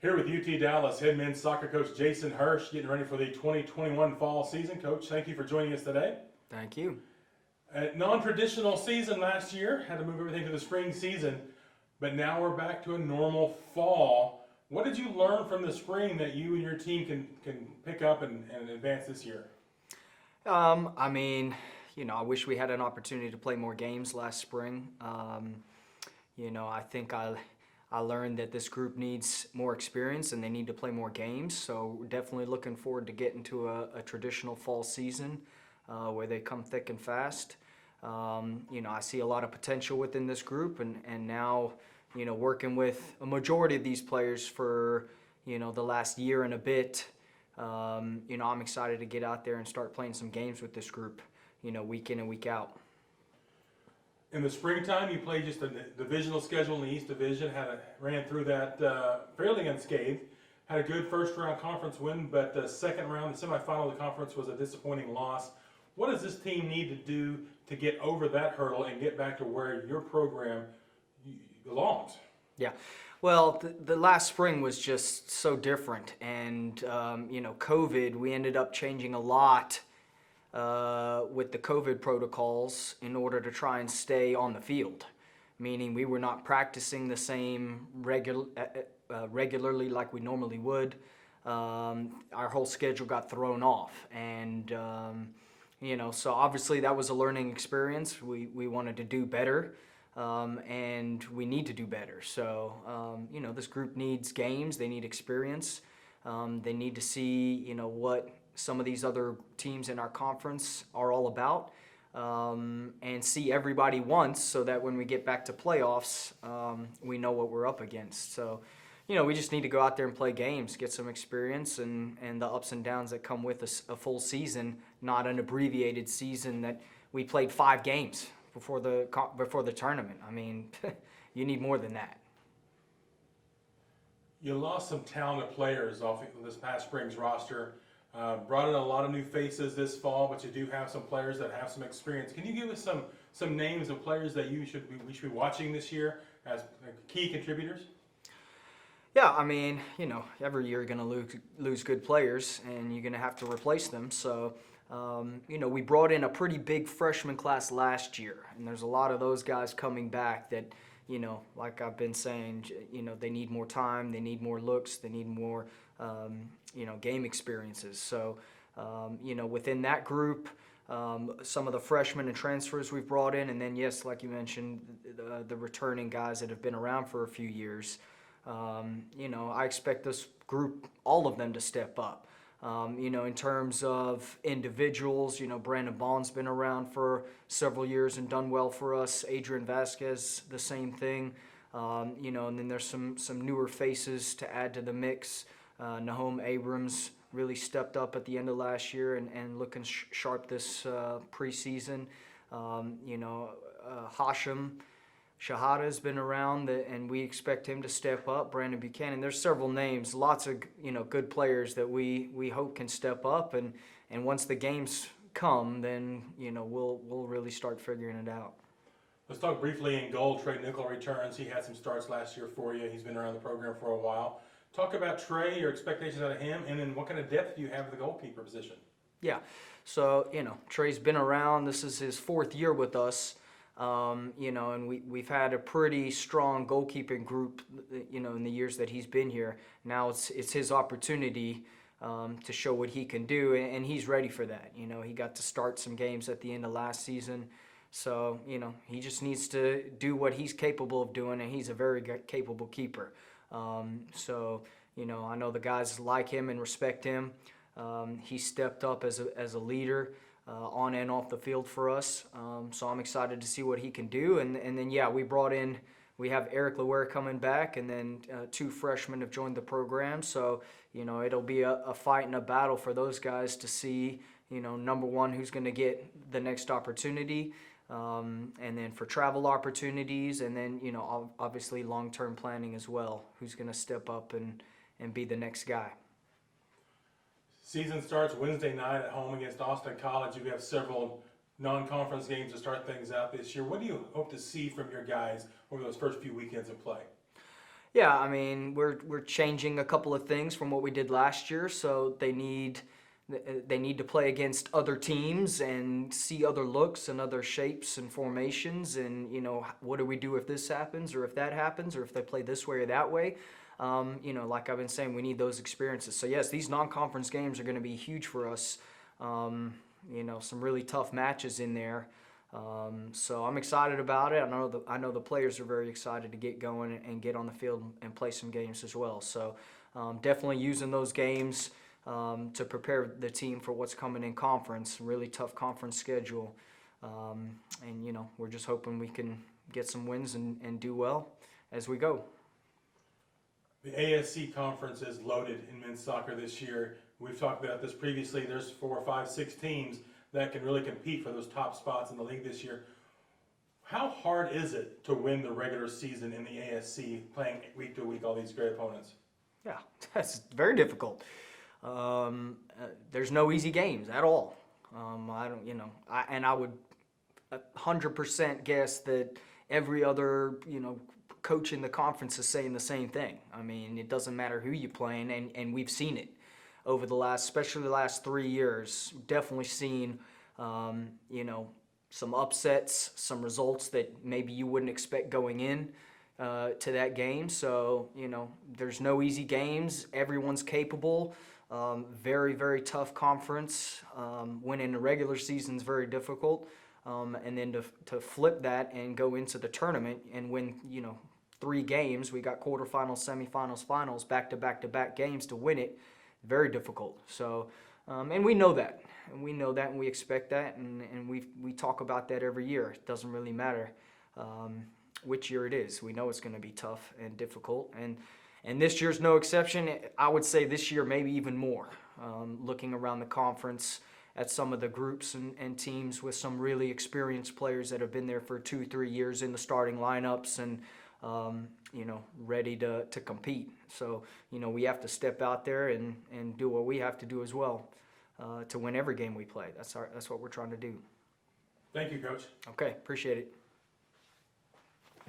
Here with UT Dallas head men's soccer coach Jason Hirsch, getting ready for the 2021 fall season. Coach, thank you for joining us today. Thank you. A non-traditional season last year, had to move everything to the spring season, but now we're back to a normal fall. What did you learn from the spring that you and your team can pick up and advance this year? I wish we had an opportunity to play more games last spring. I think I learned that this group needs more experience and they need to play more games. So we're definitely looking forward to getting to a traditional fall season where they come thick and fast. I see a lot of potential within this group, and now, working with a majority of these players for, the last year and a bit, I'm excited to get out there and start playing some games with this group, week in and week out. In the springtime, you played just a divisional schedule in the East Division, ran through that fairly unscathed, had a good first round conference win, but the second round, the semifinal of the conference was a disappointing loss. What does this team need to do to get over that hurdle and get back to where your program belongs? Yeah, well, the last spring was just so different, and COVID, we ended up changing a lot with the COVID protocols in order to try and stay on the field, meaning we were not practicing the same regularly like we normally would. Our whole schedule got thrown off, and so obviously that was a learning experience. We wanted to do better, and we need to do better. So this group needs games, they need experience, they need to see what some of these other teams in our conference are all about, and see everybody once, so that when we get back to playoffs, we know what we're up against. So, we just need to go out there and play games, get some experience, and the ups and downs that come with a full season, not an abbreviated season that we played 5 games before the tournament. I mean, you need more than that. You lost some talented players off this past spring's roster. Brought in a lot of new faces this fall, but you do have some players that have some experience. Can you give us some names of players that we should be watching this year as key contributors? Yeah, every year you're going to lose good players, and you're going to have to replace them. So, we brought in a pretty big freshman class last year, and there's a lot of those guys coming back that, like I've been saying, they need more time, they need more looks, they need more, game experiences. So, within that group, some of the freshmen and transfers we've brought in, and then, yes, like you mentioned, the returning guys that have been around for a few years. I expect this group, all of them, to step up. In terms of individuals, Brandon Bond's been around for several years and done well for us. Adrian Vasquez, the same thing. And then there's some newer faces to add to the mix. Nahom Abrams really stepped up at the end of last year and looking sharp this preseason. Hashim Shahada has been around, and we expect him to step up. Brandon Buchanan. There's several names, lots of good players that we hope can step up, and once the games come, then we'll really start figuring it out. Let's talk briefly in goal. Trey Nickel returns. He had some starts last year for you. He's been around the program for a while. Talk about Trey, your expectations out of him, and then what kind of depth do you have at the goalkeeper position? Yeah, so Trey's been around. This is his 4th year with us. And we've had a pretty strong goalkeeping group, in the years that he's been here. Now it's his opportunity to show what he can do, and he's ready for that. He got to start some games at the end of last season, so he just needs to do what he's capable of doing, and he's a very capable keeper. I know the guys like him and respect him. He stepped up as a leader. On and off the field for us, so I'm excited to see what he can do. And then we have Eric Leware coming back, and then 2 freshmen have joined the program. So it'll be a fight and a battle for those guys to see number one, who's going to get the next opportunity, and then for travel opportunities, and then obviously long-term planning as well, who's going to step up and be the next guy. Season starts Wednesday night at home against Austin College. You have several non-conference games to start things out this year. What do you hope to see from your guys over those first few weekends of play? Yeah, I mean, we're changing a couple of things from what we did last year, so they need to play against other teams and see other looks and other shapes and formations, and what do we do if this happens or if that happens or if they play this way or that way. Like I've been saying, we need those experiences. So yes, these non-conference games are going to be huge for us. Some really tough matches in there. So I'm excited about it. I know the players are very excited to get going and get on the field and play some games as well. So definitely using those games to prepare the team for what's coming in conference. Really tough conference schedule, and we're just hoping we can get some wins and do well as we go. The ASC conference is loaded in men's soccer this year. We've talked about this previously. There's 4, 5, 6 teams that can really compete for those top spots in the league this year. How hard is it to win the regular season in the ASC, playing week to week all these great opponents? Yeah, that's very difficult. There's no easy games at all. I would 100% guess that every other, coach in the conference is saying the same thing. I mean, it doesn't matter who you're playing, and we've seen it over especially the last 3 years. Definitely seen, some upsets, some results that maybe you wouldn't expect going in to that game. So, there's no easy games. Everyone's capable. Very, very tough conference. Winning the regular season is very difficult. And then to flip that and go into the tournament and win, 3 games. We got quarterfinals, semifinals, finals, back-to-back games to win it. Very difficult. So, and we know that. And we know that, and we expect that, and we talk about that every year. It doesn't really matter which year it is. We know it's going to be tough and difficult, and this year's no exception. I would say this year maybe even more. Looking around the conference at some of the groups and teams with some really experienced players that have been there for 2-3 years in the starting lineups and ready to compete. So, we have to step out there and do what we have to do as well to win every game we play. That's what we're trying to do. Thank you, Coach. Okay, appreciate it.